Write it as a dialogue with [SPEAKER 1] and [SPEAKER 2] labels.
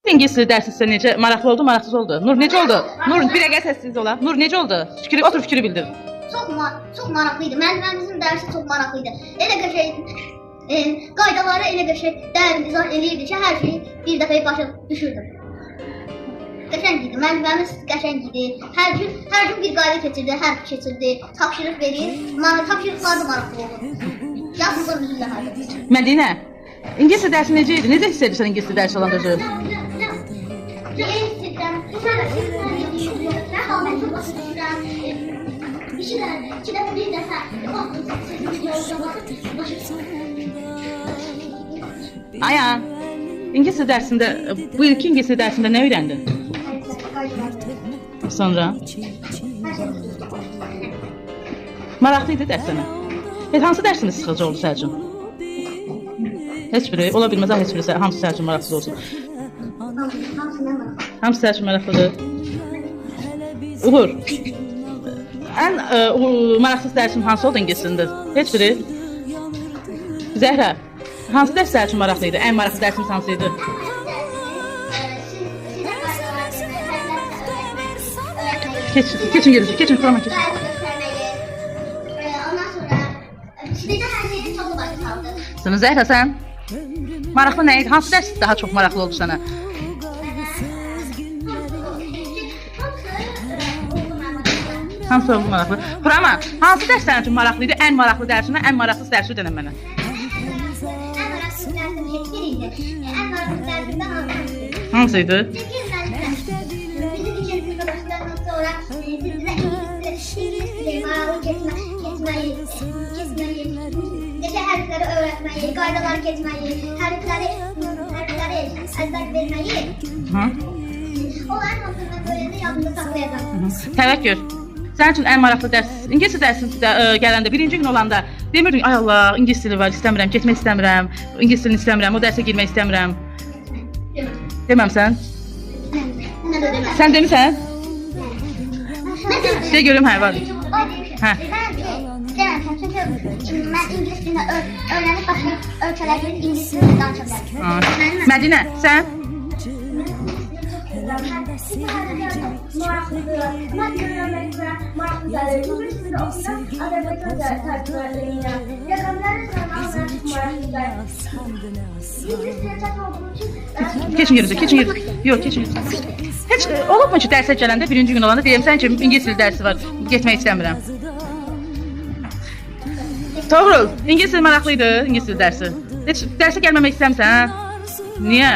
[SPEAKER 1] İngilis dili dərsi sizə necə maraqlı oldu, maraqsız oldu? Nur necə oldu? Nur bir dəqiqə səssiz ola. Nur necə oldu? Fikri, otur fikri bildir.
[SPEAKER 2] Çox maraqlıydı. Müəllimimizin dərsi çox maraqlıydı. Elə qəşəng qaydaları elə qəşəng dərin izah eləyirdi ki, hər şeyi bir dəfə başa düşürdüm. Qəşəng idi. Müəllimimiz qəşəng idi. Hər gün bir qayda keçirdi, hərf keçirdi, tapşırıq verir. Tapşırıqlar da maraqlı olurdu. Yazımızın üzülə hərfi.
[SPEAKER 1] Mədinə, İngilis dili dərsi necə idi? Necə hiss edirsən İngilis dili dərsi olanda özü? Ayan, İngilis dili dərsində, bu ilki İngilis dili dərsində nə öyrəndin? Sonra? Maraqlı idi dərs sənə. Hansı dərsiniz sıxıcı oldu Səlcun? Heç biri, ola bilməz, heç biri, hamısı Səlcun maraqsız olsun. Hamısı Səlcun maraqlıdır. Uğur, ən maraqsız dərsin hansı oldu İngilis dilində? Heç biri? Zəhra, hansı dərs Səlcun maraqlı idi? Ən maraqlı dərsimiz hansı idi? Keçin gerisi, keçin kurama keçin.
[SPEAKER 2] Ondan sonra sizdə hər şeyi çox başa saldı.
[SPEAKER 1] Sana Zəhra, sən? Maraqlı nə idi? Hansı dərs daha çox maraqlı oldu sənə? Hansı oldu maraqlı? Kurama, hansı dərs sənin üçün maraqlı idi? Ən maraqlı dərsinə, ən maraqsız dərsi denən mənə.
[SPEAKER 2] Ən maraqsız dərsim Şekspir idi. Ən maraqlı dərsimdən aldım.
[SPEAKER 1] Hansı idi?
[SPEAKER 2] Çünki bizim ikinci başlarından sonra sizə İngilis dili maraqlı keçməyi, necə hərfləri öyrətməyi, qaydaları keçməyi, hərfləri əzbər verməyi, onların haqqında öyrəndə yadında saxlayacaq.
[SPEAKER 1] Təvəkkül, sənin üçün ən maraqlı dərs, İngilis dərsinə gələndə, birinci gün olanda demirdin, ay Allah, İngilis dili var, istəmirəm, getmək istəmirəm, İngilis dilini istəmirəm, o dərsə girmək istəmirəm. Deməmsən? Sən demirsən? De görüm, hə, var. Hə.
[SPEAKER 2] Deməmişəm, çünki mən İngilis dilini öyrənib başqa ölkələrdə İngilis dilini danışa bilərəm.
[SPEAKER 1] Mədinə, sən? Keçin yerinize, keçin yerinize. Yox, keçin yerinize. Heç olubmu ki, dərsə gələndə, birinci gün olanda deyim, sən ki, İngilis dili dərsi var, getmək istəmirəm. Toğrul, İngilis dili maraqlıydı, İngilis dili dərsi. Heç dərsə gəlməmək istəmirsən, hə? Niyə?